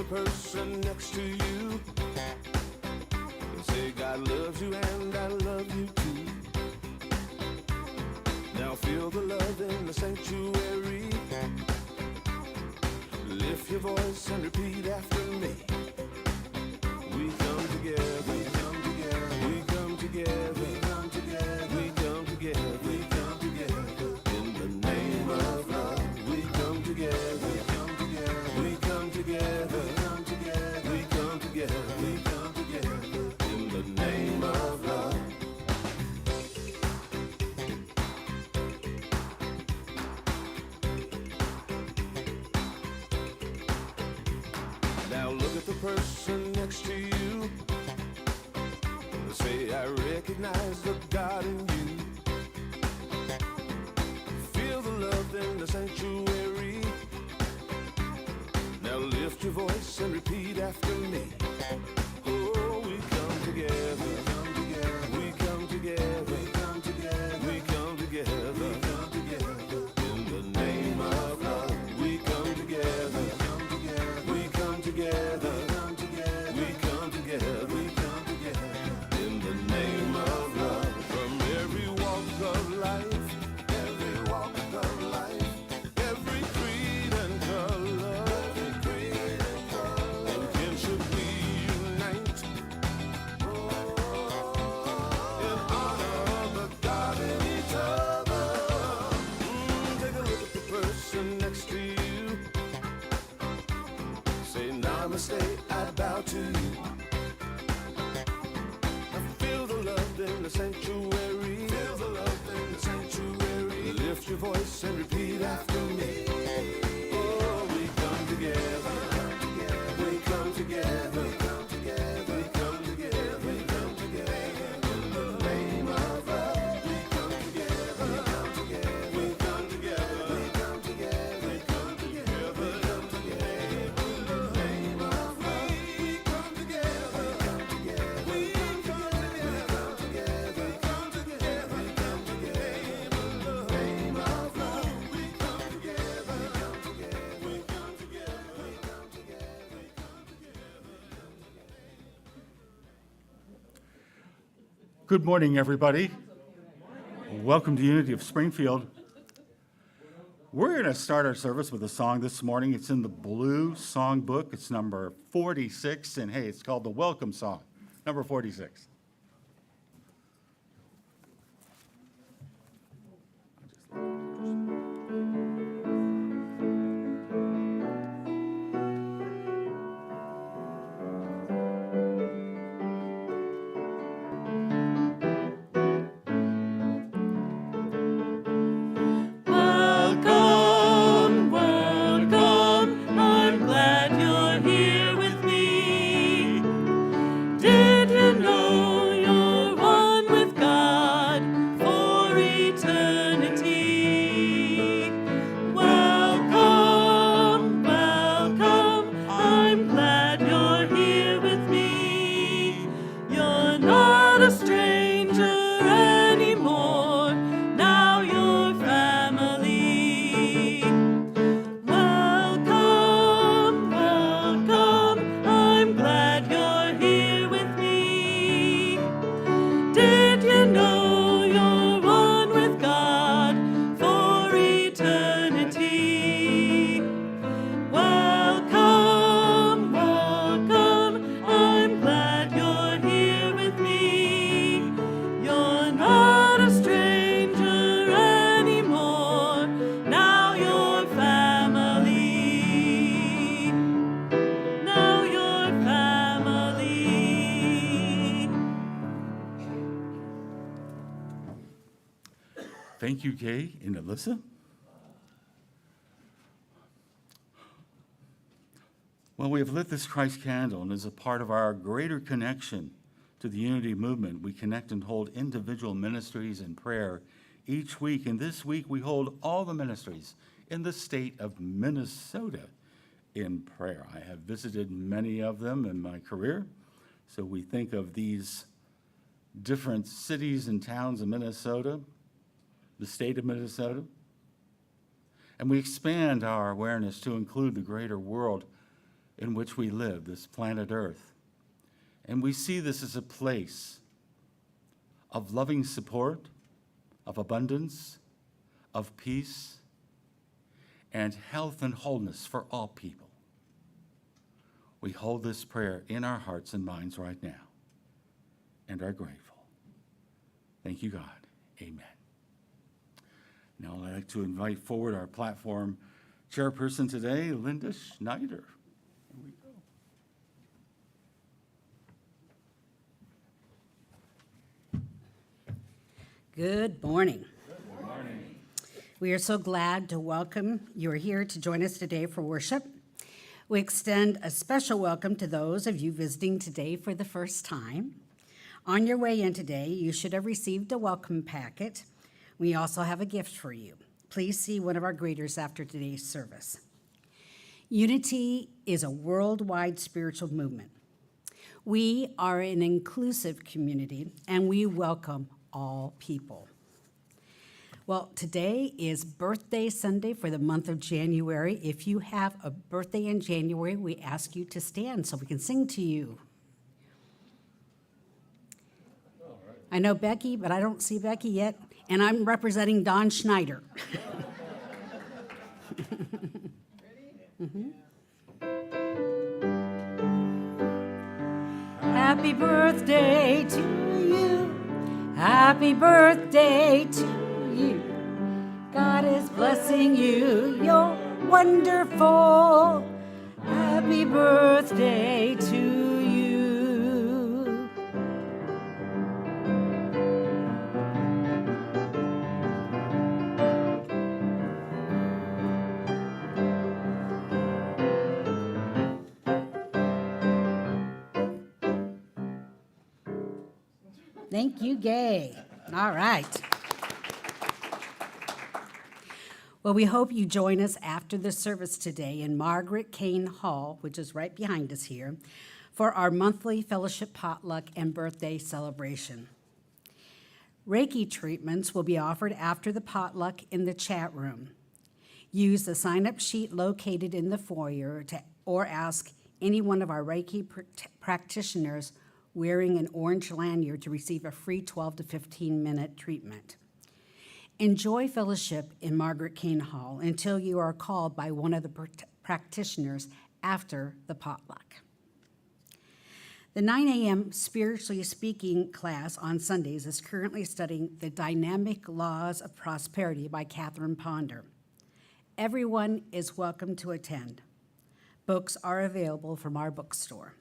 person next to you and say, God loves you and I love you too. Now feel the love in the sanctuary. Lift your voice and repeat after me. We come together, we come together, we come together, we come together, we come together, we come together. In the name of love, we come together, we come together, we come together, we come together, we come together, we come together. In the name of love. Now look at the person next to you. Say, I recognize the God in you. Feel the love in the sanctuary. Now lift your voice and repeat after me. Oh, we come together, we come together, we come together, we come together, we come together. In the name of love, we come together, we come together, we come together, we come together. In the name of love, from every walk of life, every walk of life, every creed and color, in Him should we unite in honor of the God in each other. Take a look at the person next to you. Say, namaste, I bow to you. I feel the love in the sanctuary. Feel the love in the sanctuary. Lift your voice and repeat after me. Oh, we come together. We come together. We come together. We come together. We come together. In the name of love, we come together. We come together. We come together. We come together. We come together. We come together. In the name of love, we come together. We come together. We come together. We come together. We come together. We come together. In the name of love, we come together. We come together. We come together. We come together. We come together. Good morning, everybody. Welcome to Unity of Springfield. We're going to start our service with a song this morning. It's in the Blue Songbook. It's number 46, and hey, it's called the Welcome Song, number 46. Welcome, welcome, I'm glad you're here with me. Did you know you're one with God for eternity? Welcome, welcome, I'm glad you're here with me. You're not a stranger anymore, now you're family. Welcome, welcome, I'm glad you're here with me. Did you know you're one with God for eternity? Welcome, welcome, I'm glad you're here with me. You're not a stranger anymore, now you're family. Now you're family. Thank you, Kay and Alyssa. Well, we have lit this Christ candle, and as a part of our greater connection to the unity movement, we connect and hold individual ministries in prayer each week. And this week, we hold all the ministries in the state of Minnesota in prayer. I have visited many of them in my career, so we think of these different cities and towns in Minnesota, the state of Minnesota, and we expand our awareness to include the greater world in which we live, this planet Earth. And we see this as a place of loving support, of abundance, of peace, and health and wholeness for all people. We hold this prayer in our hearts and minds right now and are grateful. Thank you, God. Amen. Now I'd like to invite forward our platform chairperson today, Linda Schneider. Here we go. Good morning. Good morning. We are so glad to welcome you are here to join us today for worship. We extend a special welcome to those of you visiting today for the first time. On your way in today, you should have received a welcome packet. We also have a gift for you. Please see one of our greeters after today's service. Unity is a worldwide spiritual movement. We are an inclusive community, and we welcome all people. Well, today is birthday Sunday for the month of January. If you have a birthday in January, we ask you to stand so we can sing to you. I know Becky, but I don't see Becky yet, and I'm representing Don Schneider. Happy birthday to you. Happy birthday to you. God is blessing you. You're wonderful. Happy birthday to you. Thank you, Gay. All right. Well, we hope you join us after the service today in Margaret Kane Hall, which is right behind us here, for our monthly fellowship potluck and birthday celebration. Reiki treatments will be offered after the potluck in the chat room. Use the sign-up sheet located in the foyer or ask any one of our Reiki practitioners wearing an orange lanyard to receive a free 12 to 15-minute treatment. Enjoy fellowship in Margaret Kane Hall until you are called by one of the practitioners after the potluck. The 9 a.m. Spiritually Speaking class on Sundays is currently studying The Dynamic Laws of Prosperity by Catherine Ponder. Everyone is welcome to attend. Books are available from our bookstore.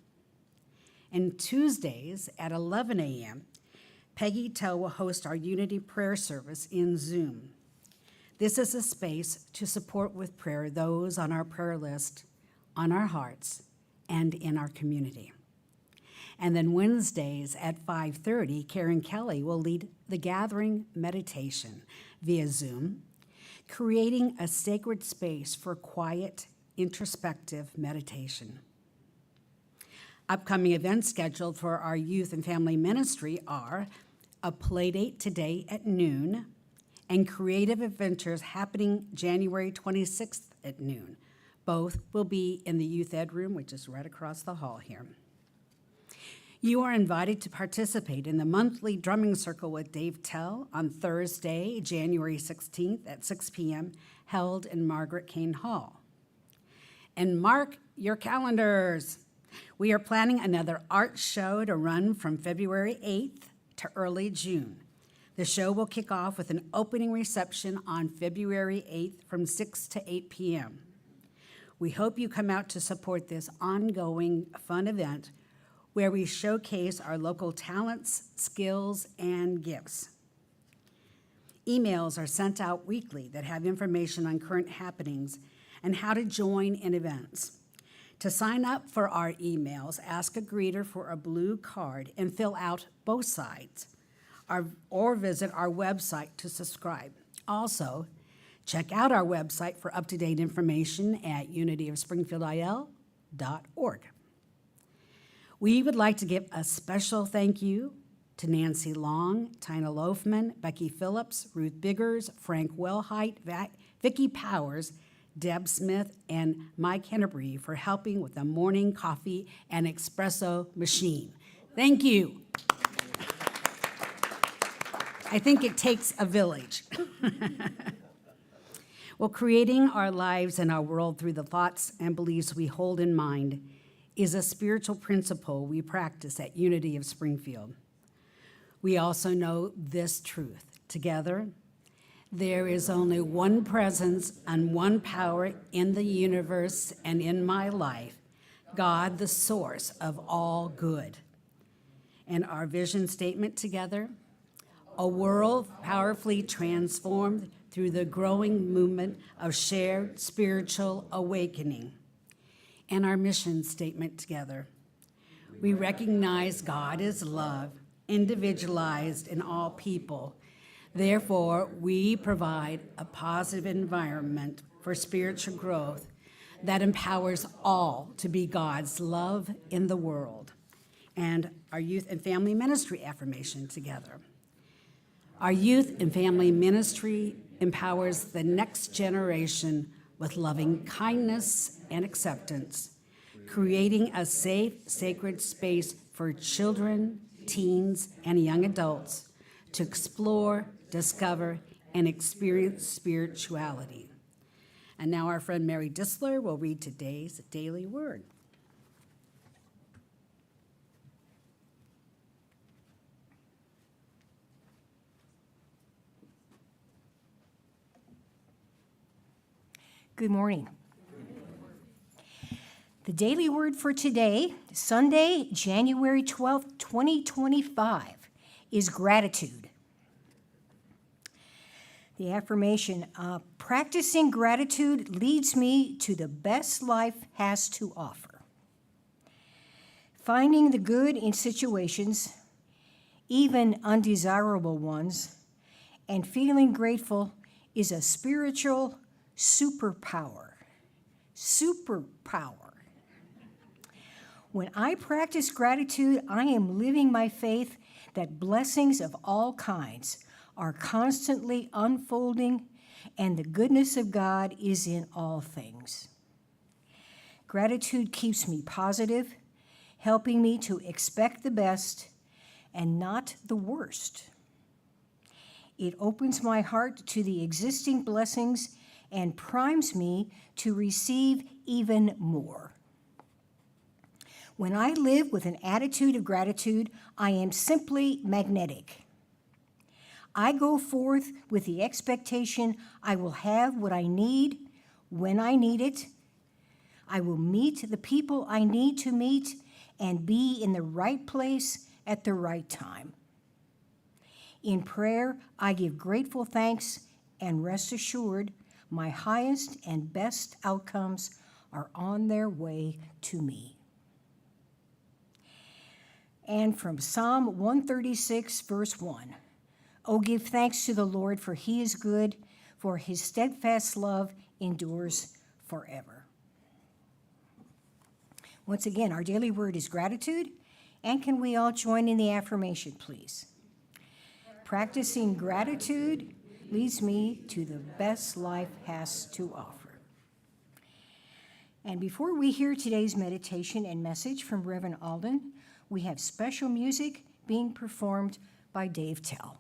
And Tuesdays at 11 a.m., Peggy Tell will host our Unity Prayer Service in Zoom. This is a space to support with prayer those on our prayer list, on our hearts, and in our community. And then Wednesdays at 5:30, Karen Kelly will lead the Gathering Meditation via Zoom, creating a sacred space for quiet, introspective meditation. Upcoming events scheduled for our youth and family ministry are a playdate today at noon and creative adventures happening January 26th at noon. Both will be in the youth ed room, which is right across the hall here. You are invited to participate in the monthly drumming circle with Dave Tell on Thursday, January 16th at 6 p.m., held in Margaret Kane Hall. And mark your calendars. We are planning another art show to run from February 8th to early June. The show will kick off with an opening reception on February 8th from 6 to 8 p.m. We hope you come out to support this ongoing fun event where we showcase our local talents, skills, and gifts. Emails are sent out weekly that have information on current happenings and how to join in events. To sign up for our emails, ask a greeter for a blue card and fill out both sides, or visit our website to subscribe. Also, check out our website for up-to-date information at unityofspringfieldil.org. We would like to give a special thank you to Nancy Long, Tina Loafman, Becky Phillips, Ruth Biggers, Frank Wellhite, Vicki Powers, Deb Smith, and Mike Hennebree for helping with the morning coffee and espresso machine. Thank you. I think it takes a village. Well, creating our lives and our world through the thoughts and beliefs we hold in mind is a spiritual principle we practice at Unity of Springfield. We also know this truth. Together, there is only one presence and one power in the universe and in my life, God, the source of all good. And our vision statement together, a world powerfully transformed through the growing movement of shared spiritual awakening. And our mission statement together, we recognize God is love, individualized in all people. Therefore, we provide a positive environment for spiritual growth that empowers all to be God's love in the world. And our youth and family ministry affirmation together. Our youth and family ministry empowers the next generation with loving kindness and acceptance, creating a safe, sacred space for children, teens, and young adults to explore, discover, and experience spirituality. And now our friend Mary Disler will read today's daily word. Good morning. The daily word for today, Sunday, January 12th, 2025, is gratitude. The affirmation, practicing gratitude leads me to the best life has to offer. Finding the good in situations, even undesirable ones, and feeling grateful is a spiritual superpower. Superpower. When I practice gratitude, I am living my faith that blessings of all kinds are constantly unfolding and the goodness of God is in all things. Gratitude keeps me positive, helping me to expect the best and not the worst. It opens my heart to the existing blessings and primes me to receive even more. When I live with an attitude of gratitude, I am simply magnetic. I go forth with the expectation I will have what I need when I need it. I will meet the people I need to meet and be in the right place at the right time. In prayer, I give grateful thanks and rest assured my highest and best outcomes are on their way to me. And from Psalm 136, verse 1, "Oh, give thanks to the Lord, for he is good, for his steadfast love endures forever." Once again, our daily word is gratitude, and can we all join in the affirmation, please? Practicing gratitude leads me to the best life has to offer. And before we hear today's meditation and message from Reverend Alden, we have special music being performed by Dave Tell.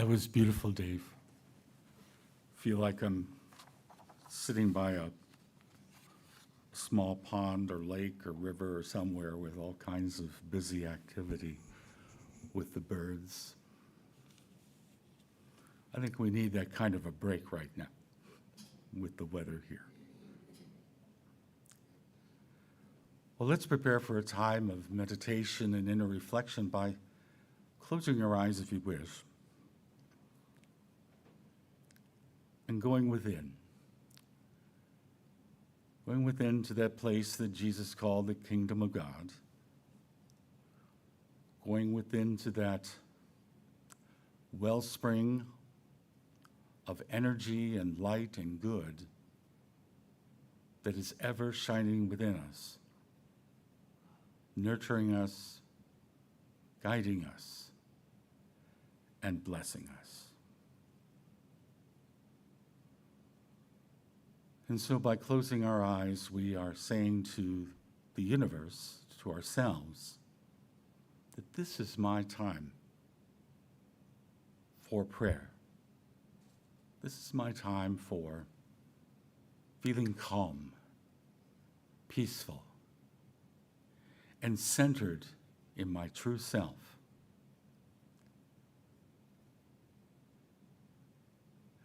That was beautiful, Dave. Feel like I'm sitting by a small pond or lake or river or somewhere with all kinds of busy activity with the birds. I think we need that kind of a break right now with the weather here. Well, let's prepare for a time of meditation and inner reflection by closing your eyes if you wish and going within to that place that Jesus called the kingdom of God, going within to that wellspring of energy and light and good that is ever shining within us, nurturing us, guiding us, and blessing us. And so by closing our eyes, we are saying to the universe, to ourselves, that this is my time for prayer. This is my time for feeling calm, peaceful, and centered in my true self.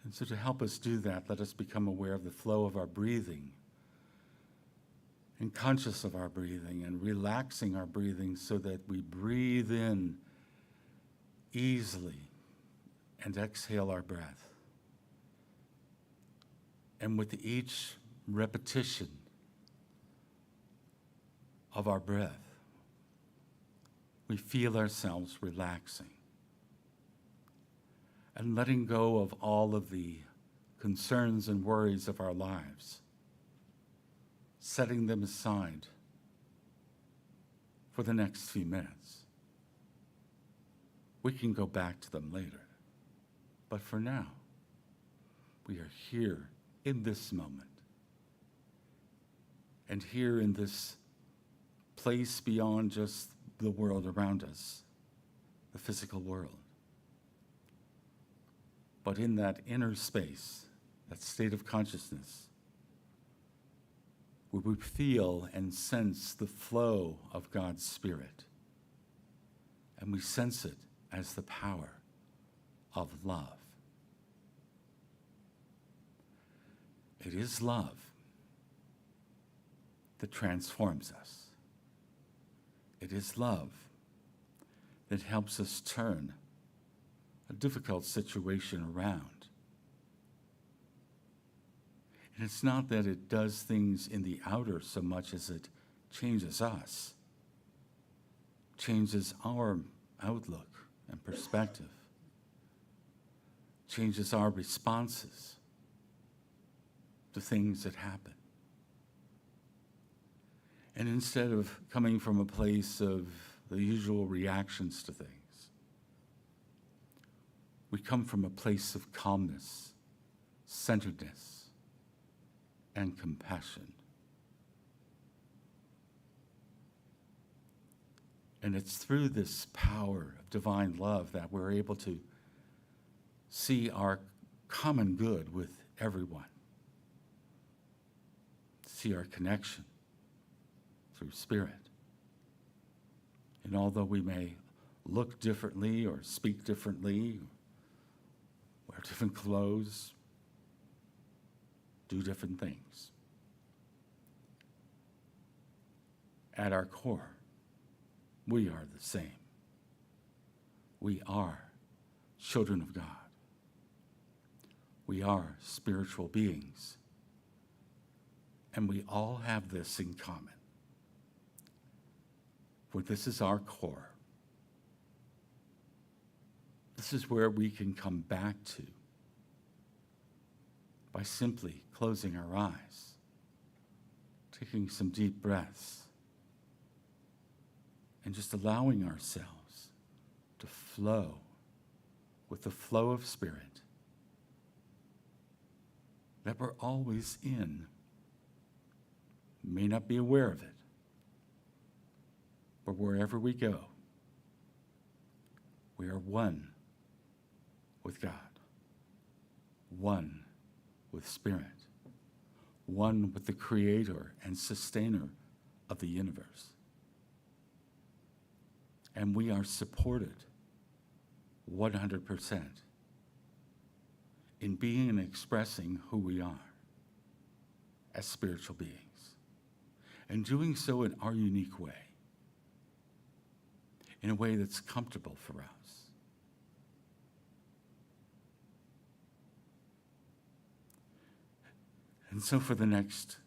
And so to help us do that, let us become aware of the flow of our breathing and conscious of our breathing and relaxing our breathing so that we breathe in easily and exhale our breath. And with each repetition of our breath, we feel ourselves relaxing and letting go of all of the concerns and worries of our lives, setting them aside for the next few minutes. We can go back to them later, but for now, we are here in this moment and here in this place beyond just the world around us, the physical world. But in that inner space, that state of consciousness, where we feel and sense the flow of God's Spirit, and we sense it as the power of love. It is love that transforms us. It is love that helps us turn a difficult situation around. And it's not that it does things in the outer so much as it changes us, changes our outlook and perspective, changes our responses to things that happen. And instead of coming from a place of the usual reactions to things, we come from a place of calmness, centeredness, and compassion. And it's through this power of divine love that we're able to see our common good with everyone, see our connection through Spirit. And although we may look differently or speak differently, wear different clothes, do different things, at our core, we are the same. We are children of God. We are spiritual beings. And we all have this in common. For this is our core. This is where we can come back to by simply closing our eyes, taking some deep breaths, and just allowing ourselves to flow with the flow of Spirit that we're always in. May not be aware of it, but wherever we go, we are one with God, one with Spirit, one with the Creator and Sustainer of the universe. And we are supported 100% in being and expressing who we are as spiritual beings, and doing so in our unique way, in a way that's comfortable for us. And so for the next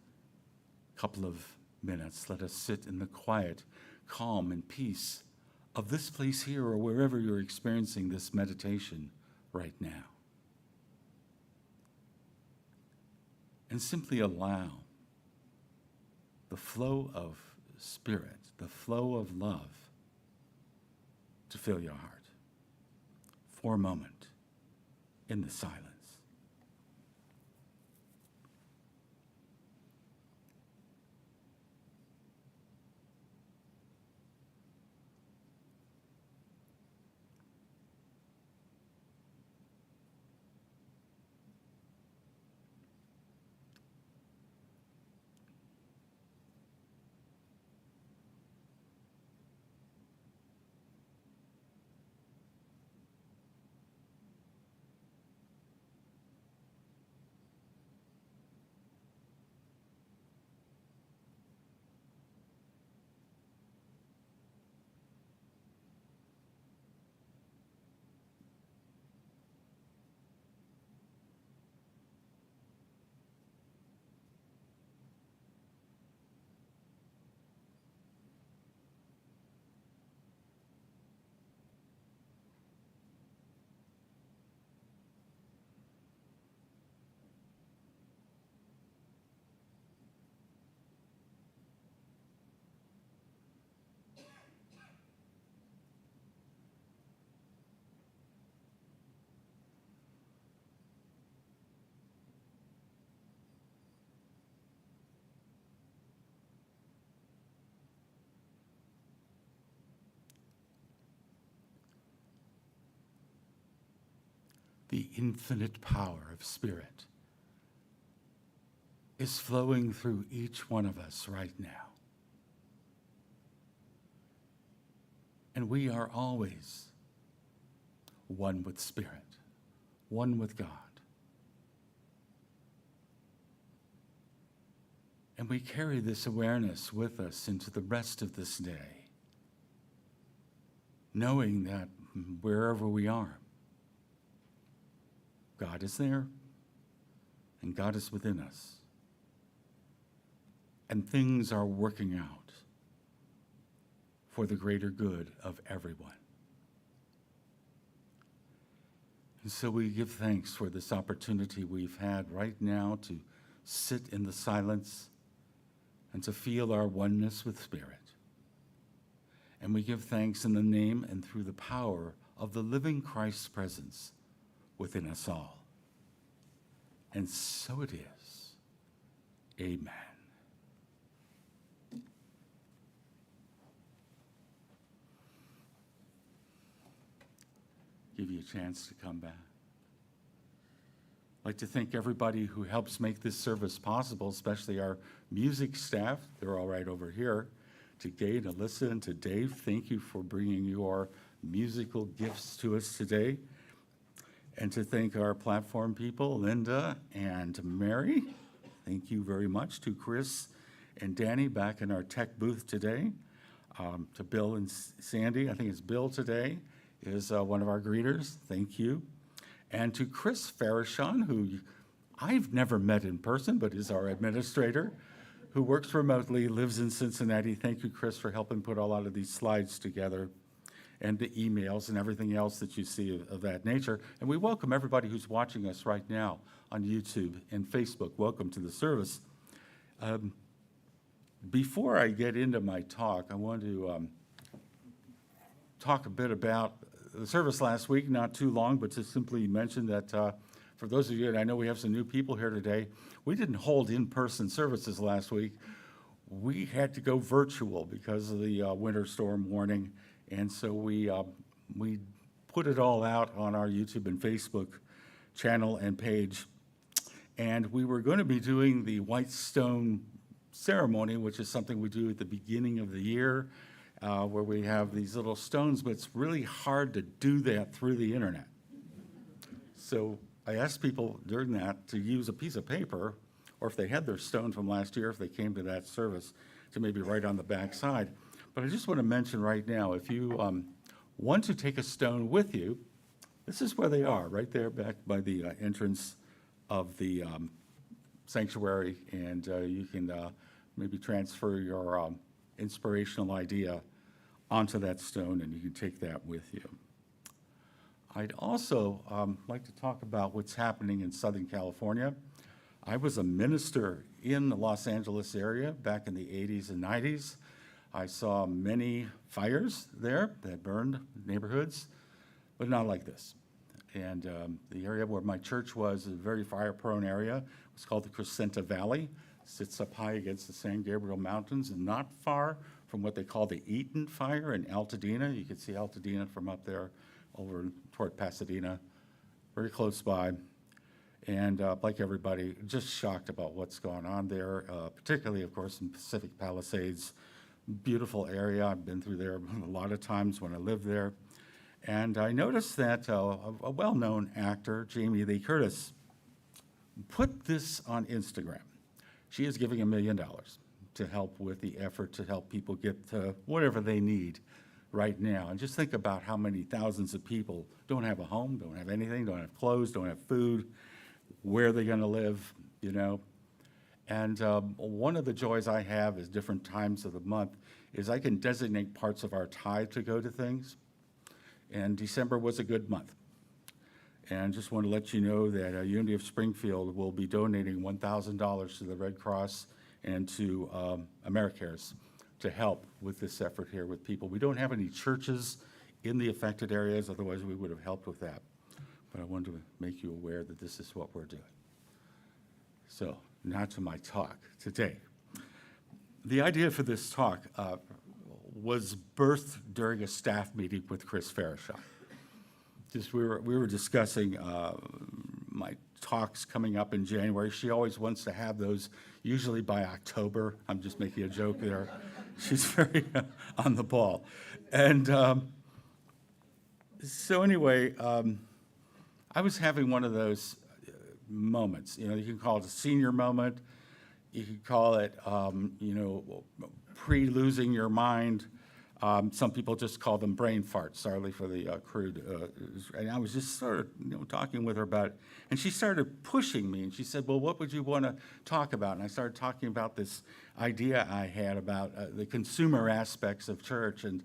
couple of minutes, let us sit in the quiet, calm, and peace of this place here or wherever you're experiencing this meditation right now. And simply allow the flow of Spirit, the flow of love to fill your heart for a moment in the silence. The infinite power of Spirit is flowing through each one of us right now. And we are always one with Spirit, one with God. And we carry this awareness with us into the rest of this day, knowing that wherever we are, God is there, and God is within us. And things are working out for the greater good of everyone. And so we give thanks for this opportunity we've had right now to sit in the silence and to feel our oneness with Spirit. And we give thanks in the name and through the power of the living Christ's presence within us all. And so it is. Amen. Give you a chance to come back. I'd like to thank everybody who helps make this service possible, especially our music staff. They're all right over here. To Gay, to Alyssa, and to Dave, thank you for bringing your musical gifts to us today. And to thank our platform people, Linda and Mary. Thank you very much. To Chris and Danny back in our tech booth today. To Bill and Sandy, I think it's Bill today, is one of our greeters. Thank you. And to Chris Farishon, who I've never met in person, but is our administrator, who works remotely, lives in Cincinnati. Thank you, Chris, for helping put a lot of these slides together, and the emails and everything else that you see of that nature. And we welcome everybody who's watching us right now on YouTube and Facebook. Welcome to the service. Before I get into my talk, I want to talk a bit about the service last week, not too long, but to simply mention that for those of you, and I know we have some new people here today, we didn't hold in-person services last week. We had to go virtual because of the winter storm warning. And so we put put it all out on our YouTube and Facebook channel and page. And we were going to be doing the white stone ceremony, which is something we do at the beginning of the year, where we have these little stones, but it's really hard to do that through the internet. So I asked people during that to use a piece of paper, or if they had their stone from last year, if they came to that service, to maybe write on the back side. But I just want to mention right now, if you want to take a stone with you, this is where they are, right there back by the entrance of the sanctuary, and you can maybe transfer your inspirational idea onto that stone, and you can take that with you. I'd also like to talk about what's happening in Southern California. I was a minister in the Los Angeles area back in the 80s and 90s. I saw many fires there that burned neighborhoods, but not like this. And the area where my church was a very fire-prone area. It's called the Crescenta Valley. Sits up high against the San Gabriel Mountains and not far from what they call the Eaton Fire in Altadena. You can see Altadena from up there over toward Pasadena, very close by. And like everybody, just shocked about what's going on there, particularly, of course, in Pacific Palisades. Beautiful area. I've been through there a lot of times when I lived there. And I noticed that a well-known actor, Jamie Lee Curtis, put this on Instagram. She is giving $1 million to help with the effort to help people get to whatever they need right now. And just think about how many thousands of people don't have a home, don't have anything, don't have clothes, don't have food, where they're going to live, you know. And one of the joys I have is different times of the month is I can designate parts of our tithe to go to things. And December was a good month. And just want to let you know that Unity of Springfield will be donating $1,000 to the Red Cross and to AmeriCares to help with this effort here with people. We don't have any churches in the affected areas, otherwise we would have helped with that. But I wanted to make you aware that this is what we're doing. So, now to my talk today. The idea for this talk was birthed during a staff meeting with Chris Farashon. Just we were discussing my talks coming up in January. She always wants to have those usually by October. I'm just making a joke there. She's very on the ball. And so anyway, I was having one of those moments. You know, you can call it a senior moment. You could call it, you know, pre-losing your mind. Some people just call them brain farts, sorry for the crude. And I was just sort of, you know, talking with her about it. And she started pushing me, and she said, well, what would you want to talk about? And I started talking about this idea I had about the consumer aspects of church and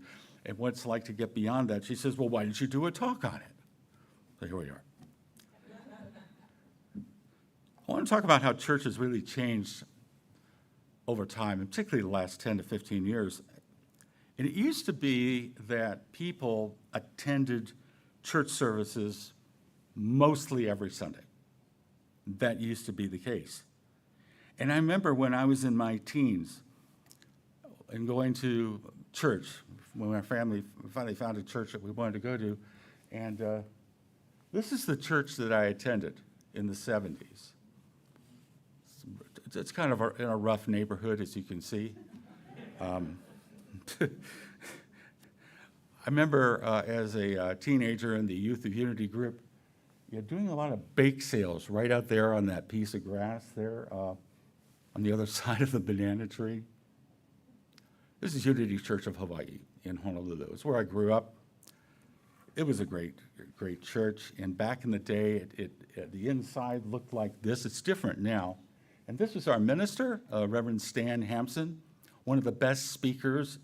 what it's like to get beyond that. She says, well, why didn't you do a talk on it? So here we are. I want to talk about how church has really changed over time, and particularly the last 10 to 15 years. And it used to be that people attended church services mostly every Sunday. That used to be the case. And I remember when I was in my teens and going to church, when my family finally found a church that we wanted to go to, and this is the church that I attended in the 70s. It's kind of in a rough neighborhood, as you can see. I remember as a teenager in the Youth of Unity group, doing a lot of bake sales right out there on that piece of grass there on the other side of the banana tree. This is Unity Church of Hawaii in Honolulu. It's where I grew up. It was a great church, and back in the day, the inside looked like this. It's different now. And this was our minister, Reverend Stan Hampson, one of the best speakers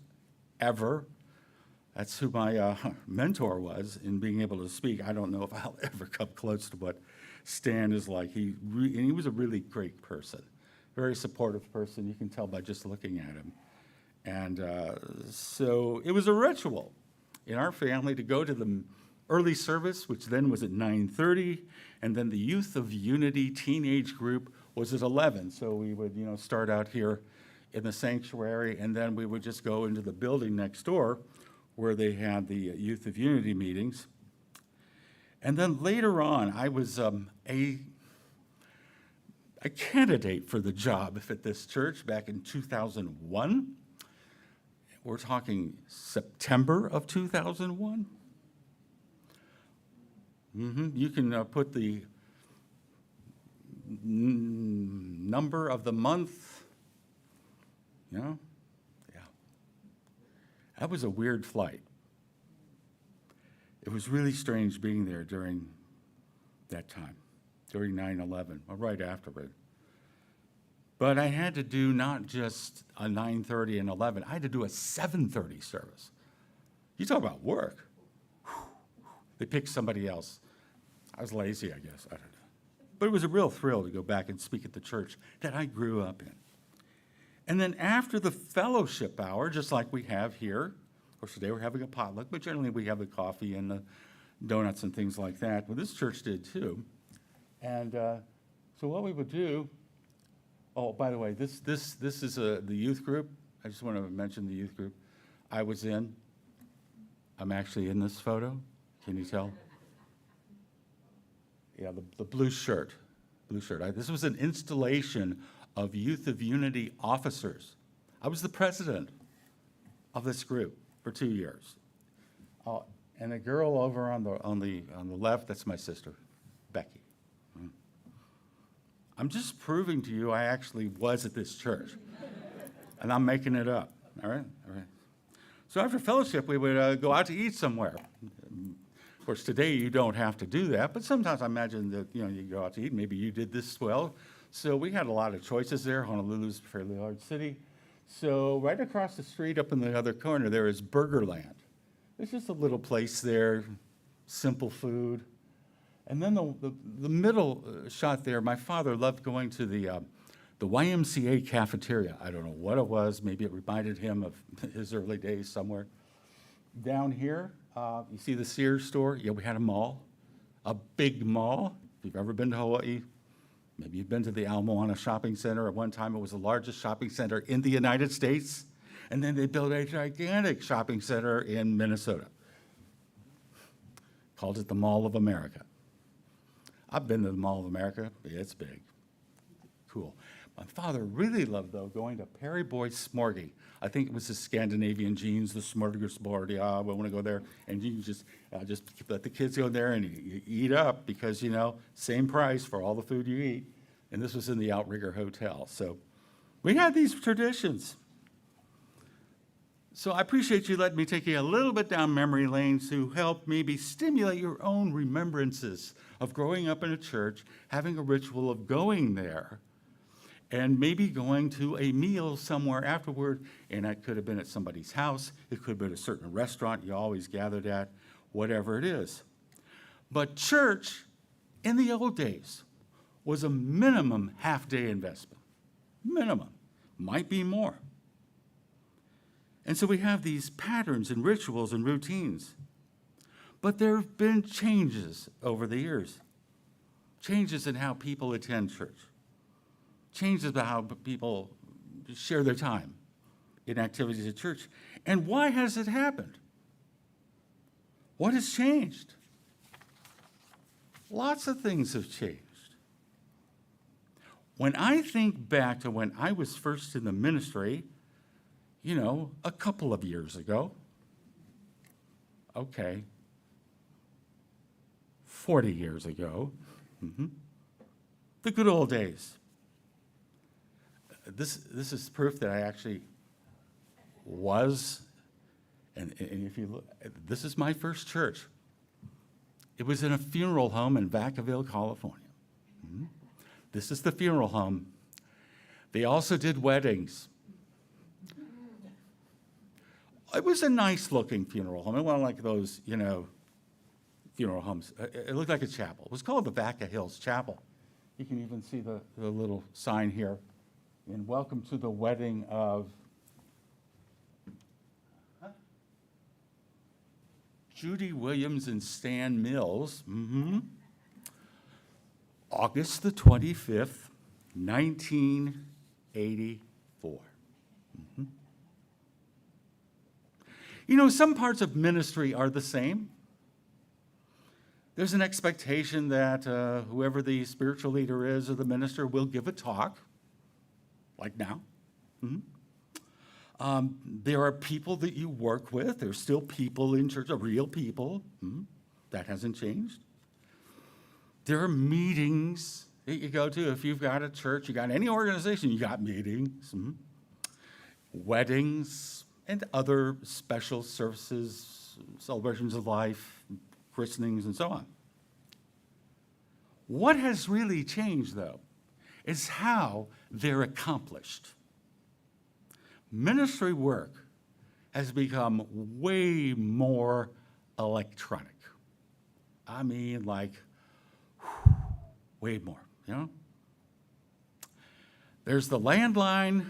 ever. That's who my mentor was in being able to speak. I don't know if I'll ever come close to what Stan is like. And he was a really great person, very supportive person. You can tell by just looking at him. And so it was a ritual in our family to go to the early service, which then was at 9:30, and then the Youth of Unity teenage group was at 11. So we would, start out here in the sanctuary, and then we would just go into the building next door where they had the Youth of Unity meetings. And then later on, I was a candidate for the job at this church back in 2001. We're talking September of 2001. You can put the number of the month, Yeah. That was a weird flight. It was really strange being there during that time, during 9/11, or right after it. But I had to do not just a 9:30 and 11, I had to do a 7:30 service. You talk about work. They picked somebody else. I was lazy, I guess, I don't know. But it was a real thrill to go back and speak at the church that I grew up in. And then after the fellowship hour, just like we have here, of course today we're having a potluck, but generally we have the coffee and the donuts and things like that. Well, this church did too. And so what we would do, oh, by the way, this is the youth group. I just want to mention the youth group I was in. I'm actually in this photo. Can you tell? Yeah, the blue shirt. This was an installation of Youth of Unity officers. I was the president of this group for 2 years. And the girl over on the left, that's my sister, Becky. I'm just proving to you I actually was at this church, and I'm making it up. All right. So after fellowship, we would go out to eat somewhere. Of course, today you don't have to do that, but sometimes I imagine that you go out to eat. Maybe you did this as well. So we had a lot of choices there. Honolulu's a fairly large city. So right across the street, up in the other corner, there is Burgerland. It's just a little place there, simple food. And then the middle shot there, my father loved going to the YMCA cafeteria. I don't know what it was. Maybe it reminded him of his early days somewhere. Down here, you see the Sears store? Yeah, we had a mall, a big mall. If you've ever been to Hawaii, maybe you've been to the Al Moana Shopping Center. At one time, it was the largest shopping center in the United States. And then they built a gigantic shopping center in Minnesota. Called it the Mall of America. I've been to the Mall of America. It's big. Cool. My father really loved, though, going to Perry Boy's Smorgy. I think it was the Scandinavian jeans, the smorgasbord. Yeah, I want to go there. And you can just let the kids go there and you eat up because, same price for all the food you eat. And this was in the Outrigger Hotel. So we had these traditions. So I appreciate you letting me take you a little bit down memory lane to help maybe stimulate your own remembrances of growing up in a church, having a ritual of going there, and maybe going to a meal somewhere afterward. And that could have been at somebody's house. It could have been a certain restaurant you always gathered at, whatever it is. But church, in the old days, was a minimum half-day investment. Minimum. Might be more. And so we have these patterns and rituals and routines. But there have been changes over the years. Changes in how people attend church. Changes about how people share their time in activities at church. And why has it happened? What has changed? Lots of things have changed. When I think back to when I was first in the ministry, a couple of years ago, 40 years ago, the good old days. This is proof that I actually was, and if you look, this is my first church. It was in a funeral home in Vacaville, California. This is the funeral home. They also did weddings. It was a nice-looking funeral home. It wasn't like those, funeral homes. It looked like a chapel. It was called the Vaca Hills Chapel. You can even see the little sign here. And welcome to the wedding of Judy Williams and Stan Mills. August the 25th, 1984. Some parts of ministry are the same. There's an expectation that whoever the spiritual leader is or the minister will give a talk, like now. There are people that you work with. There's still people in church, real people. That hasn't changed. There are meetings that you go to. If you've got a church, you got any organization, you got meetings, weddings, and other special services, celebrations of life, christenings, and so on. What has really changed, though, is how they're accomplished. Ministry work has become way more electronic. I mean, like, way more, you know? There's the landline,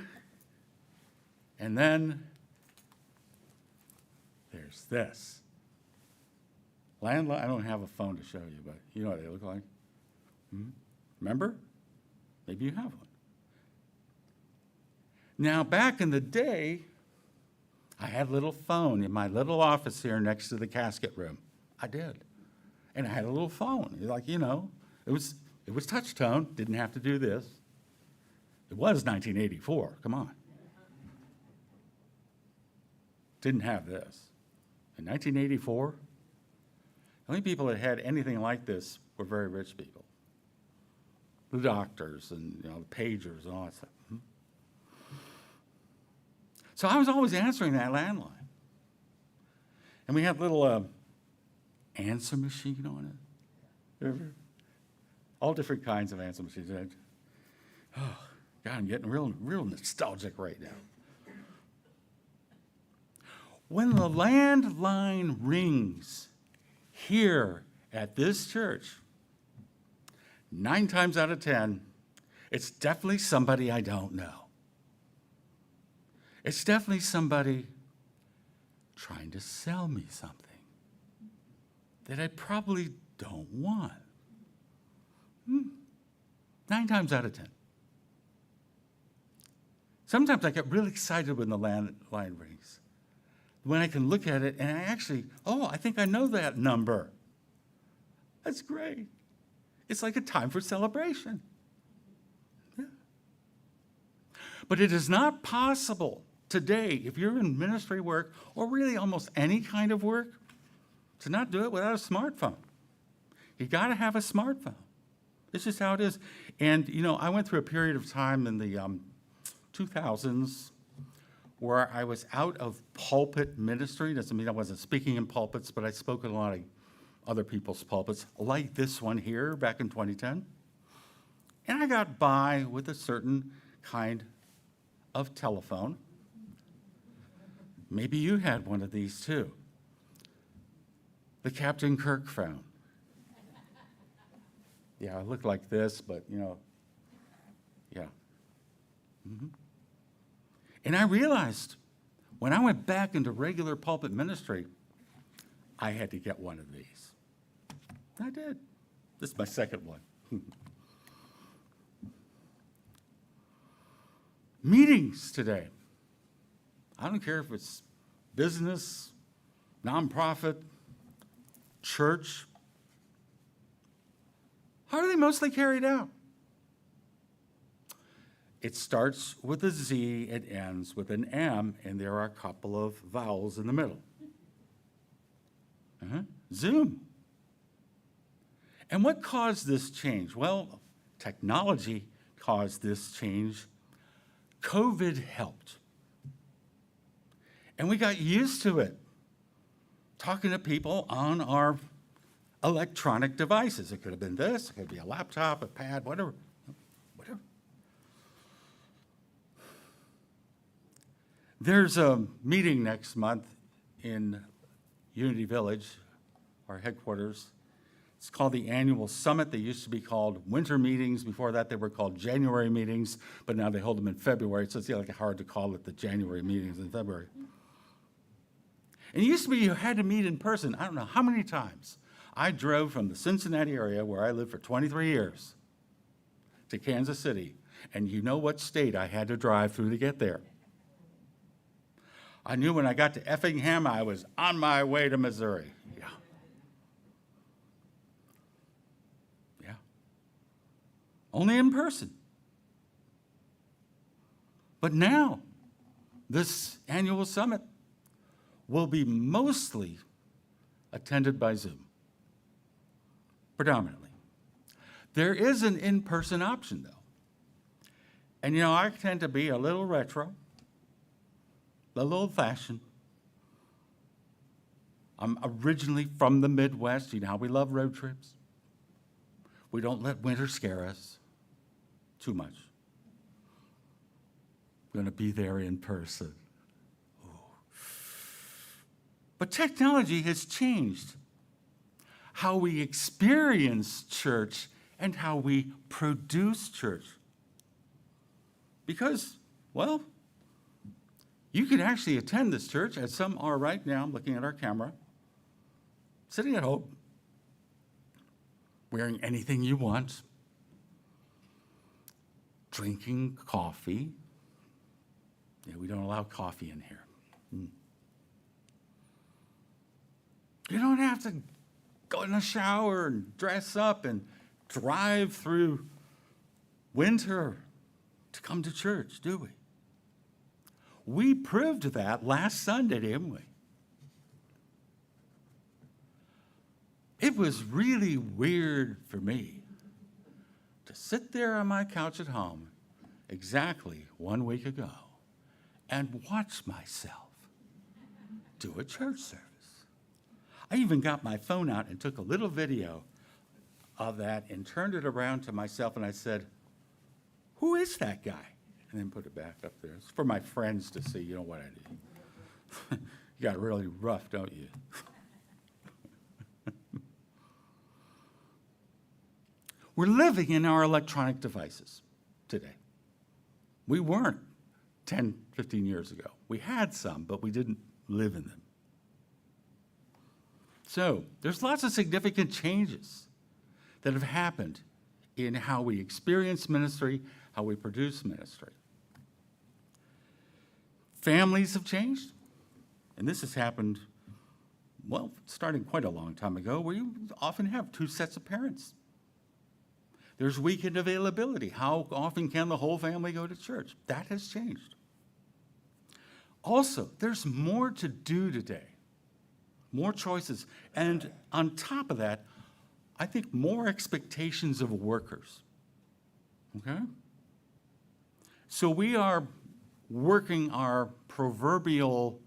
and then there's this. Landline, I don't have a phone to show you, but you know what they look like. Remember? Maybe you have one. Now, back in the day, I had a little phone in my little office here next to the casket room. I did. And I had a little phone. Like, you know, it was touch tone, didn't have to do this. It was 1984, come on. Didn't have this. In 1984, the only people that had anything like this were very rich people. The doctors and, you know, the pagers and all that stuff. So I was always answering that landline. And we had a little answer machine on it. Remember? All different kinds of answer machines. Oh, God, I'm getting real nostalgic right now. When the landline rings here at this church, 9 times out of 10, it's definitely somebody I don't know. It's definitely somebody trying to sell me something that I probably don't want. 9 times out of 10. Sometimes I get really excited when the line rings. When I can look at it and I actually, I think I know that number. That's great. It's like a time for celebration. Yeah. But it is not possible today, if you're in ministry work, or really almost any kind of work, to not do it without a smartphone. You got to have a smartphone. It's just how it is. And, you know, I went through a period of time in the 2000s where I was out of pulpit ministry. Doesn't mean I wasn't speaking in pulpits, but I spoke in a lot of other people's pulpits, like this one here back in 2010. And I got by with a certain kind of telephone. Maybe you had one of these too. The Captain Kirk phone. Yeah, I look like this, but you know, yeah. And I realized when I went back into regular pulpit ministry, I had to get one of these. I did. This is my second one. Meetings today. I don't care if it's business, nonprofit, church. How are they mostly carried out? It starts with a Z, it ends with an M, and there are a couple of vowels in the middle. Zoom. And what caused this change? Well, technology caused this change. COVID helped. And we got used to it, talking to people on our electronic devices. It could have been this, it could be a laptop, a pad, whatever. There's a meeting next month in Unity Village, our headquarters. It's called the annual summit. They used to be called winter meetings. Before that, they were called January meetings, but now they hold them in February, so it's like hard to call it the January meetings in February. And it used to be you had to meet in person. I don't know how many times. I drove from the Cincinnati area, where I lived for 23 years, to Kansas City, and you know what state I had to drive through to get there. I knew when I got to Effingham, I was on my way to Missouri. Yeah. only in person. But now, this annual summit will be mostly attended by Zoom, predominantly. There is an in-person option, though. And you know, I tend to be a little retro, a little old-fashioned. I'm originally from the Midwest. You know how we love road trips. We don't let winter scare us too much. We're going to be there in person. Ooh. But technology has changed how we experience church and how we produce church. Because, well, you can actually attend this church, as some are right now, looking at our camera, sitting at home, wearing anything you want, drinking coffee. Yeah, we don't allow coffee in here. You don't have to go in the shower and dress up and drive through winter to come to church, do we? We proved that last Sunday, didn't we? It was really weird for me to sit there on my couch at home exactly 1 week ago and watch myself do a church service. I even got my phone out and took a little video of that and turned it around to myself and I said, "Who is that guy?" And then put it back up there. It's for my friends to see, you know what I do. You got really rough, don't you? We're living in our electronic devices today. We weren't 10, 15 years ago. We had some, but we didn't live in them. So there's lots of significant changes that have happened in how we experience ministry, how we produce ministry. Families have changed, and this has happened, well, starting quite a long time ago, where you often have two sets of parents. There's weekend availability. How often can the whole family go to church? That has changed. Also, there's more to do today, more choices, and on top of that, I think more expectations of workers, okay? So we are working our proverbial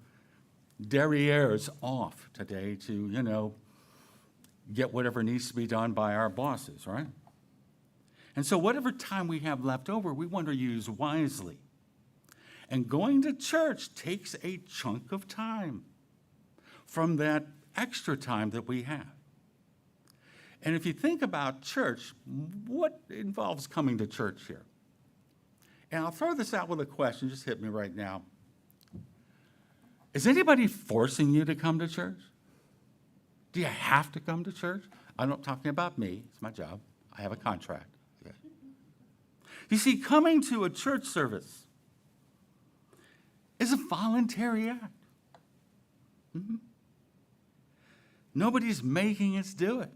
derrieres off today to, you know, get whatever needs to be done by our bosses, right? And so whatever time we have left over, we want to use wisely. And going to church takes a chunk of time from that extra time that we have. And if you think about church, what involves coming to church here? And I'll throw this out with a question, just hit me right now. Is anybody forcing you to come to church? Do you have to come to church? I'm not talking about me, it's my job. I have a contract. Okay. You see, coming to a church service is a voluntary act. Mm-hmm. Nobody's making us do it.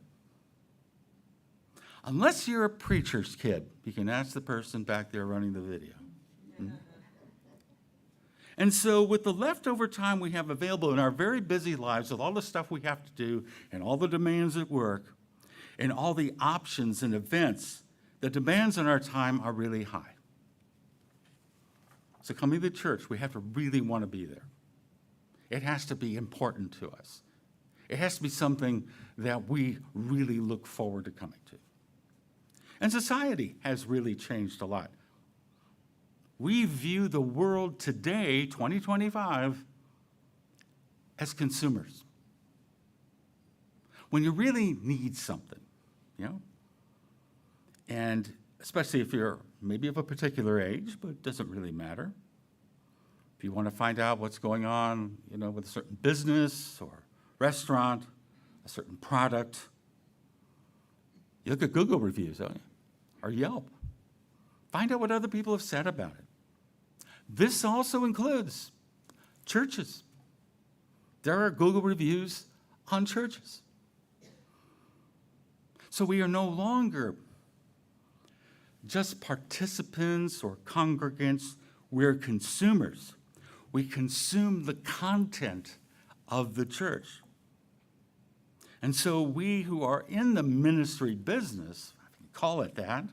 Unless you're a preacher's kid, you can ask the person back there running the video. Mm-hmm. And so with the leftover time we have available in our very busy lives, with all the stuff we have to do and all the demands at work and all the options and events, the demands on our time are really high. So coming to church, we have to really want to be there. It has to be important to us. It has to be something that we really look forward to coming to. And society has really changed a lot. We view the world today, 2025, as consumers. When you really need something, you know, and especially if you're maybe of a particular age, but it doesn't really matter. If you want to find out what's going on, you know, with a certain business or restaurant, a certain product, you look at Google reviews, don't you? Or Yelp. Find out what other people have said about it. This also includes churches. There are Google reviews on churches. So we are no longer just participants or congregants, we're consumers. We consume the content of the church. And so we who are in the ministry business, if you call it that,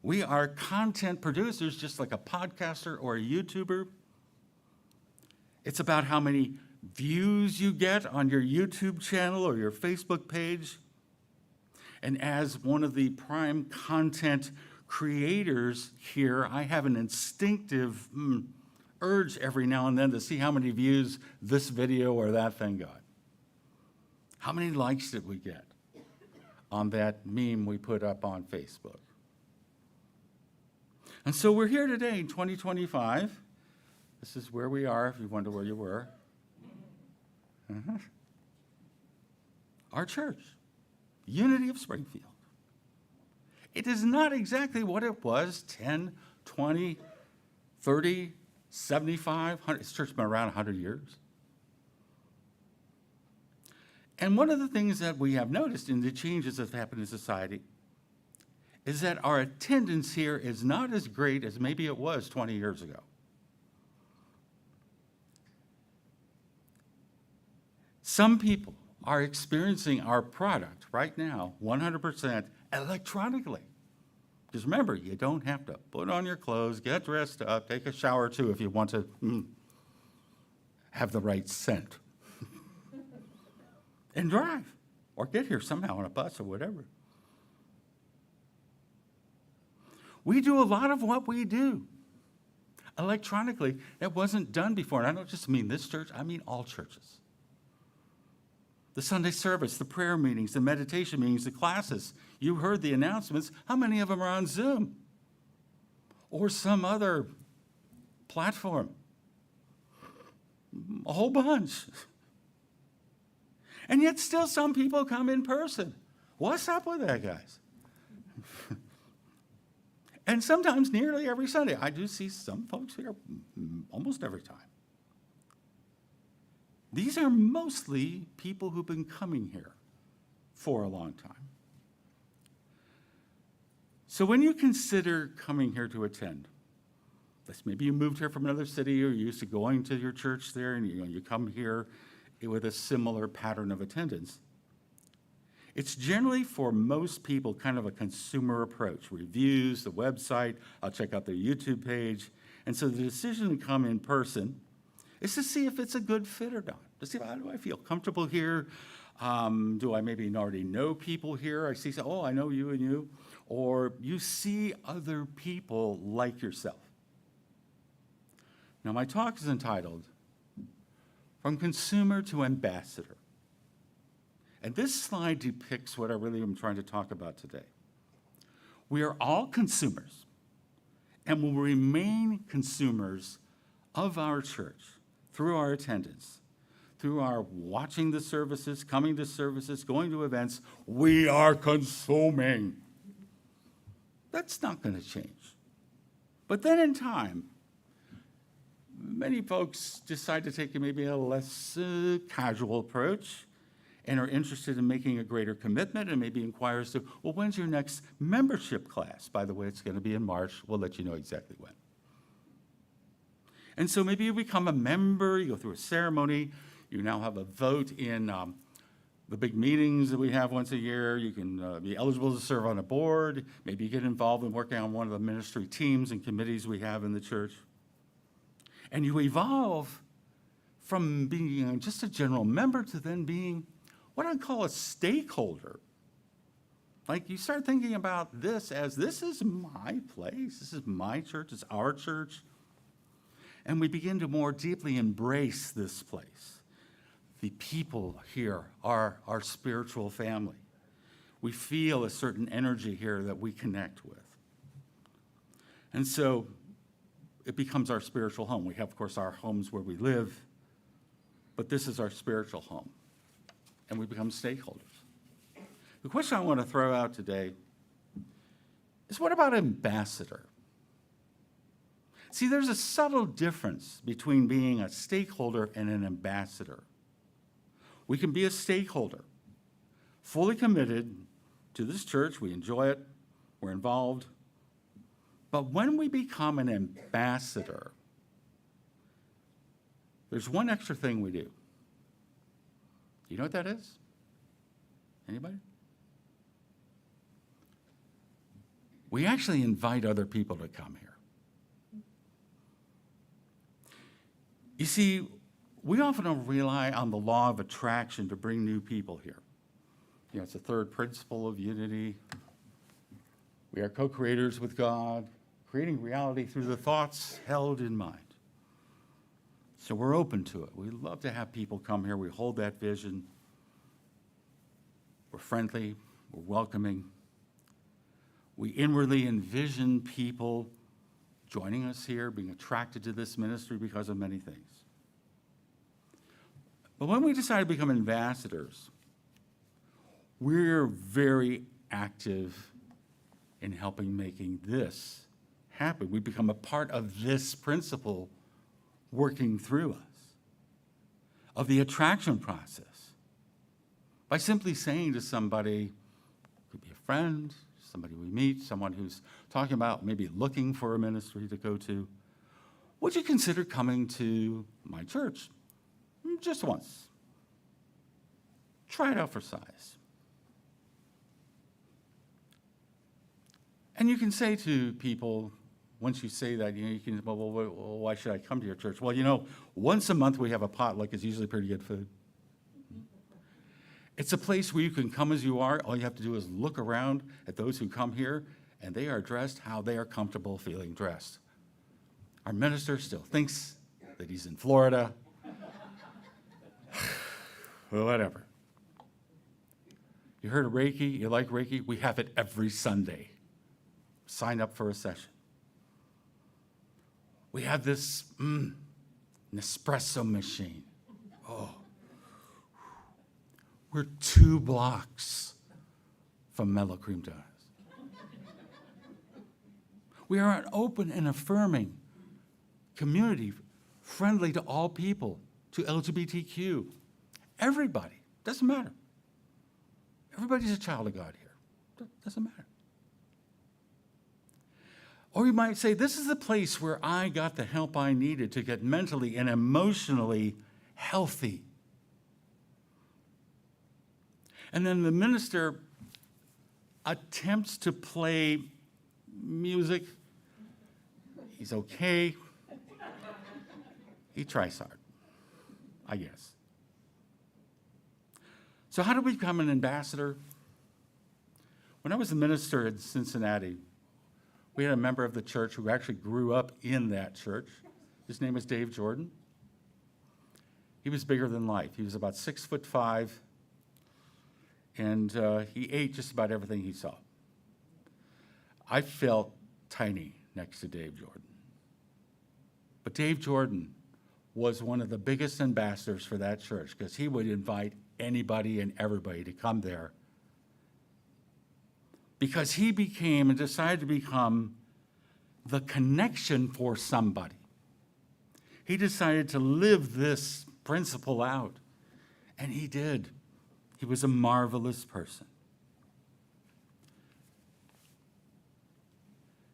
we are content producers, just like a podcaster or a YouTuber. It's about how many views you get on your YouTube channel or your Facebook page. And as one of the prime content creators here, I have an instinctive urge every now and then to see how many views this video or that thing got. How many likes did we get on that meme we put up on Facebook? And so we're here today in 2025. This is where we are, if you wonder where you were. Our church, Unity of Springfield. It is not exactly what it was 10, 20, 30, 75, 100. This church has been around 100 years. And one of the things that we have noticed in the changes that have happened in society is that our attendance here is not as great as maybe it was 20 years ago. Some people are experiencing our product right now 100% electronically. Because remember, you don't have to put on your clothes, get dressed up, take a shower too if you want to have the right scent. And drive, or get here somehow on a bus or whatever. We do a lot of what we do electronically that wasn't done before. And I don't just mean this church, I mean all churches. The Sunday service, the prayer meetings, the meditation meetings, the classes. You heard the announcements. How many of them are on Zoom or some other platform? A whole bunch. And yet still some people come in person. What's up with that, guys? And sometimes nearly every Sunday. I do see some folks here almost every time. These are mostly people who've been coming here for a long time. So when you consider coming here to attend, maybe you moved here from another city or you're used to going to your church there and you come here with a similar pattern of attendance. It's generally for most people kind of a consumer approach. Reviews, the website, I'll check out their YouTube page. And so the decision to come in person is to see if it's a good fit or not. To see, how do I feel comfortable here? Do I maybe already know people here? I see, oh, I know you and you. Or you see other people like yourself. Now, my talk is entitled, From Consumer to Ambassador. And this slide depicts what I really am trying to talk about today. We are all consumers and will remain consumers of our church through our attendance, through our watching the services, coming to services, going to events. We are consuming. That's not going to change. But then in time, many folks decide to take maybe a less casual approach and are interested in making a greater commitment and maybe inquire as to, well, when's your next membership class? By the way, it's going to be in March. We'll let you know exactly when. And so maybe you become a member, you go through a ceremony, you now have a vote in the big meetings that we have once a year. You can be eligible to serve on a board. Maybe you get involved in working on one of the ministry teams and committees we have in the church. And you evolve from being just a general member to then being what I call a stakeholder. Like you start thinking about this as, this is my place, this is my church, it's our church. And we begin to more deeply embrace this place. The people here are our spiritual family. We feel a certain energy here that we connect with. And so it becomes our spiritual home. We have, of course, our homes where we live, but this is our spiritual home. And we become stakeholders. The question I want to throw out today is, what about ambassador? See, there's a subtle difference between being a stakeholder and an ambassador. We can be a stakeholder, fully committed to this church. We enjoy it. We're involved. But when we become an ambassador, there's one extra thing we do. You know what that is? Anybody? We actually invite other people to come here. You see, we often don't rely on the law of attraction to bring new people here. You know, it's the third principle of unity. We are co-creators with God, creating reality through the thoughts held in mind. So we're open to it. We love to have people come here. We hold that vision. We're friendly. We're welcoming. We inwardly envision people joining us here, being attracted to this ministry because of many things. But when we decide to become ambassadors, we're very active in helping making this happen. We become a part of this principle working through us, of the attraction process. By simply saying to somebody, could be a friend, somebody we meet, someone who's talking about maybe looking for a ministry to go to, would you consider coming to my church just once? Try it out for size. And you can say to people, once you say that, you can, well, why should I come to your church? Well, once a month we have a potluck. It's usually pretty good food. It's a place where you can come as you are. All you have to do is look around at those who come here, and they are dressed how they are comfortable feeling dressed. Our minister still thinks that he's in Florida. Well, whatever. You heard of Reiki? You like Reiki? We have it every Sunday. Sign up for a session. We have this Nespresso machine. Oh. We're 2 blocks from Mellow Cream Donuts. We are an open and affirming community, friendly to all people, to LGBTQ. Everybody. Doesn't matter. Everybody's a child of God here. Doesn't matter. Or you might say, this is the place where I got the help I needed to get mentally and emotionally healthy. And then the minister attempts to play music. He's okay. He tries hard, I guess. So how do we become an ambassador? When I was a minister in Cincinnati, we had a member of the church who actually grew up in that church. His name was Dave Jordan. He was bigger than life. He was about 6'5", and he ate just about everything he saw. I felt tiny next to Dave Jordan. But Dave Jordan was one of the biggest ambassadors for that church because he would invite anybody and everybody to come there, because he became and decided to become the connection for somebody. He decided to live this principle out, and he did. He was a marvelous person.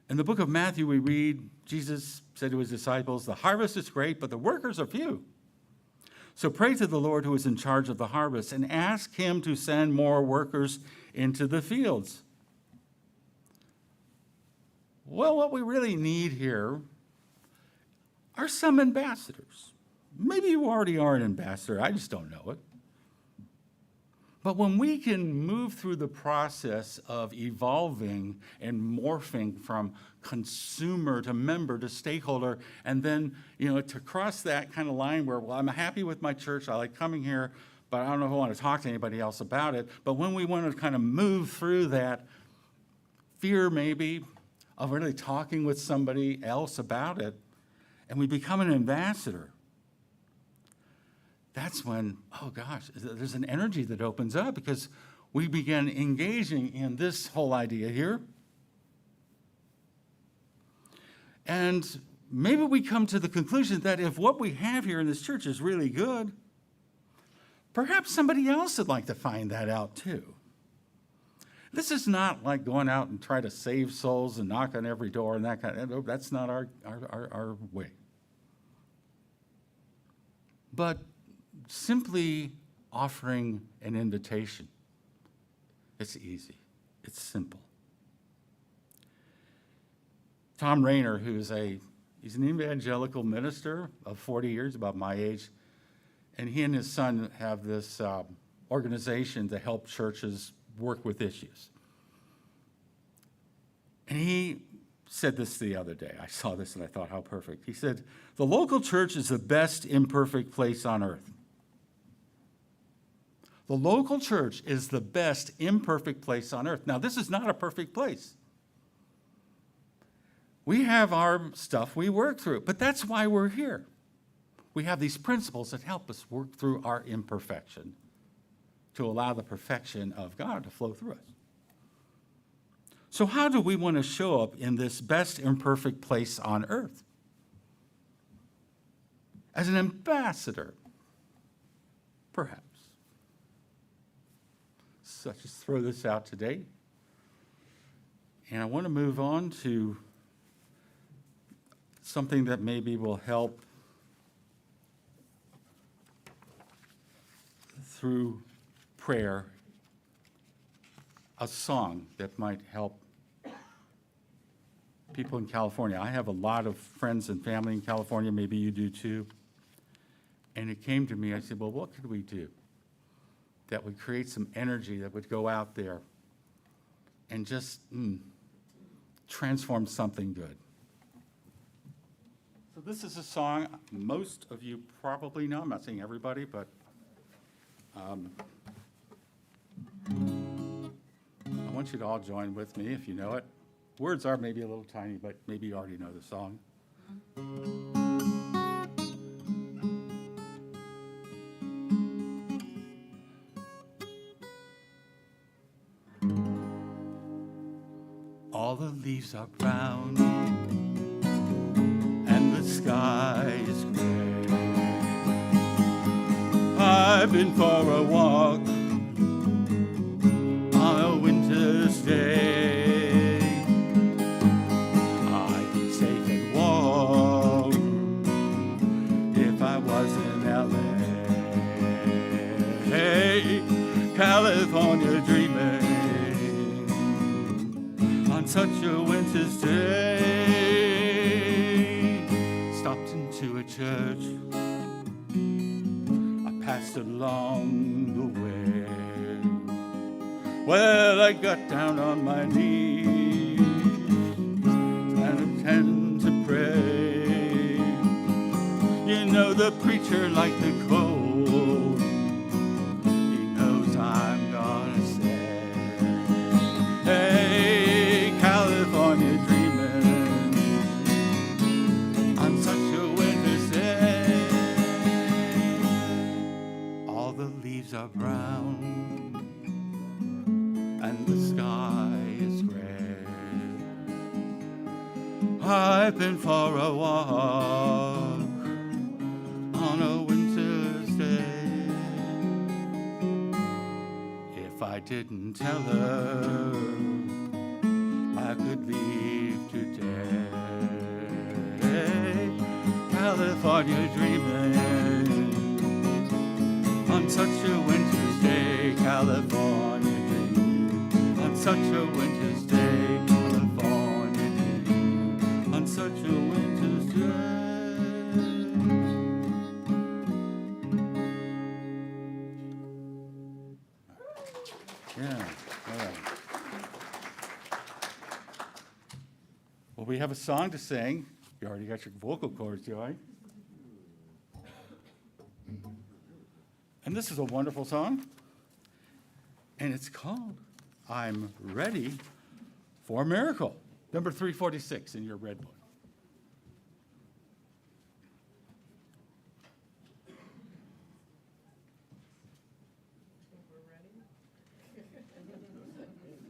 In the book of Matthew, we read, Jesus said to his disciples, the harvest is great, but the workers are few. So pray to the Lord who is in charge of the harvest and ask him to send more workers into the fields. Well, what we really need here are some ambassadors. Maybe you already are an ambassador. I just don't know it. But when we can move through the process of evolving and morphing from consumer to member to stakeholder, and then, to cross that kind of line where, well, I'm happy with my church, I like coming here, but I don't know if I want to talk to anybody else about it. But when we want to kind of move through that fear maybe of really talking with somebody else about it, and we become an ambassador, that's when, oh gosh, there's an energy that opens up because we begin engaging in this whole idea here. And maybe we come to the conclusion that if what we have here in this church is really good, perhaps somebody else would like to find that out too. This is not like going out and try to save souls and knock on every door and that kind of, that's not our way. But simply offering an invitation, it's easy, it's simple. Tom Rayner, he's an evangelical minister of 40 years, about my age, and he and his son have this organization to help churches work with issues. And he said this the other day. I saw this and I thought, how perfect. He said, the local church is the best imperfect place on earth. The local church is the best imperfect place on earth. Now, this is not a perfect place. We have our stuff we work through, but that's why we're here. We have these principles that help us work through our imperfection to allow the perfection of God to flow through us. So how do we want to show up in this best imperfect place on earth? As an ambassador, perhaps. So I just throw this out today. And I want to move on to something that maybe will help through prayer, a song that might help people in California. I have a lot of friends and family in California, maybe you do too. And it came to me, I said, well, what could we do that would create some energy that would go out there and just transform something good? So this is a song most of you probably know. I'm not saying everybody, but I want you to all join with me if you know it. Words are maybe a little tiny, but maybe you already know the song. All the leaves are brown and the sky is gray. I've been for a walk on a winter's day. I'd be safe and warm if I was in LA. Hey, California dreaming on such a winter's day. Stopped into a church I passed along the way. Well, I got down on my knees and attend to pray. You know the preacher like the cold, he knows I'm gonna say, hey, California dreaming on such a winter's day. All the leaves are brown and the sky is gray. I've been for a walk on a winter's day. If I didn't tell her I could leave today. California dreaming on such a winter's day. California dreaming on such a winter's day. California dreaming on such a winter's day. Yeah, all right. Well, we have a song to sing. You already got your vocal cords, Joy. And this is a wonderful song. And it's called I'm Ready for a Miracle, number 346 in your red book.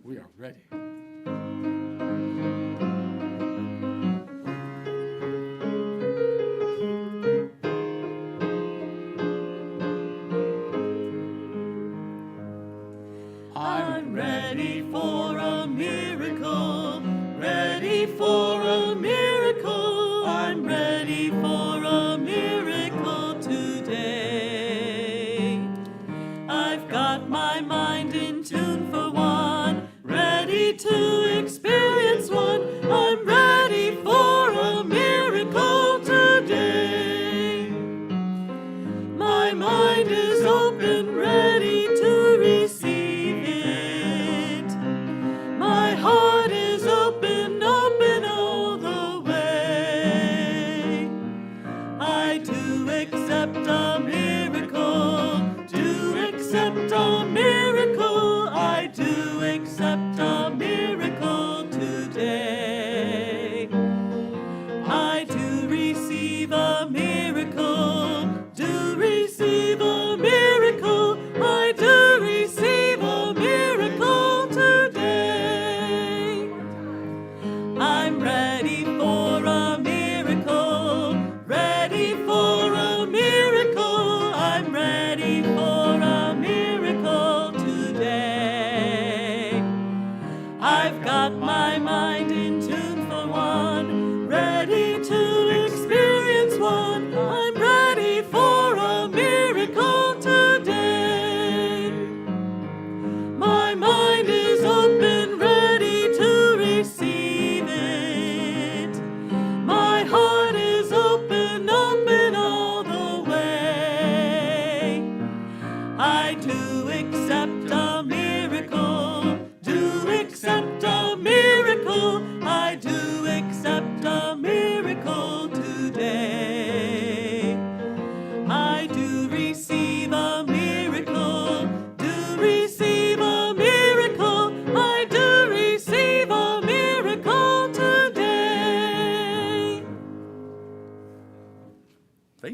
We are ready. I'm ready for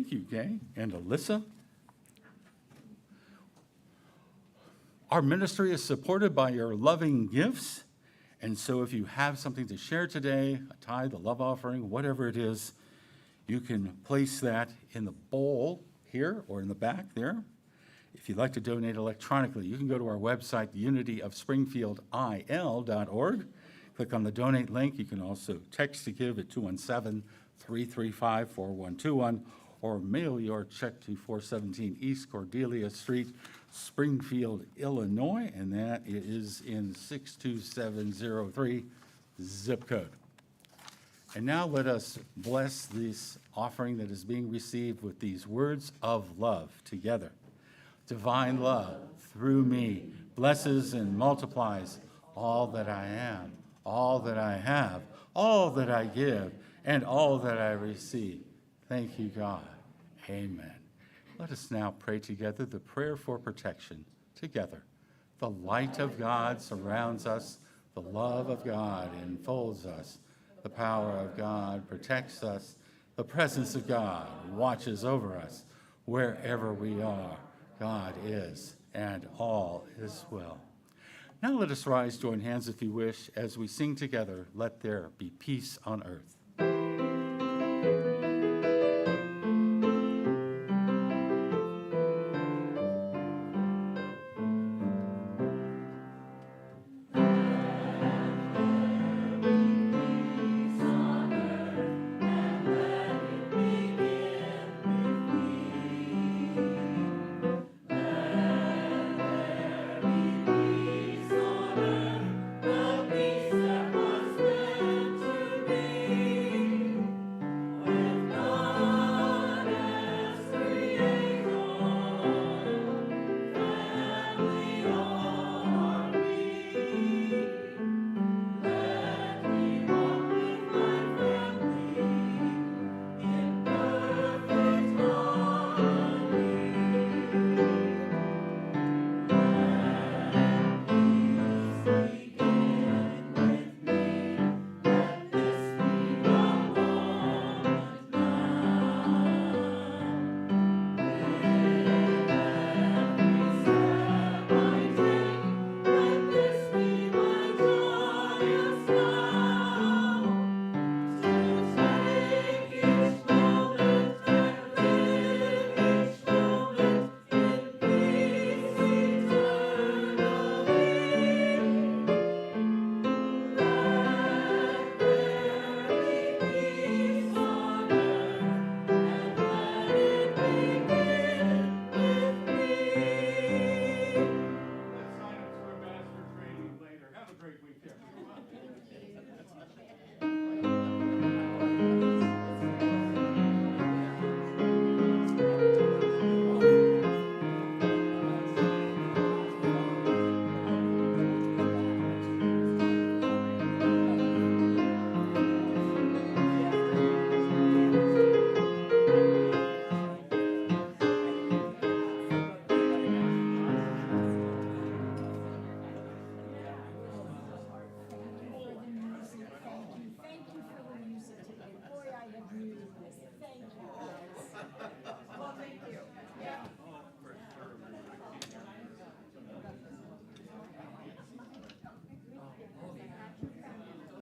Thank you, Gay and Alyssa. Our ministry is supported by your loving gifts. And so if you have something to share today, a tithe, a love offering, whatever it is, you can place that in the bowl here or in the back there. If you'd like to donate electronically, you can go to our website, unityofspringfieldil.org. Click on the donate link. You can also text to give at 217-335-4121 or mail your check to 417 East Cordelia Street, Springfield, Illinois, and that is in 62703 zip code. And now let us bless this offering that is being received with these words of love together. Divine love through me blesses and multiplies all that I am, all that I have, all that I give, and all that I receive. Thank you, God. Amen. Let us now pray together the prayer for protection together. The light of God surrounds us. The love of God enfolds us. The power of God protects us. The presence of God watches over us. Wherever we are, God is, and all is well. Now let us rise, join hands if you wish, as we sing together, Let There Be Peace on Earth.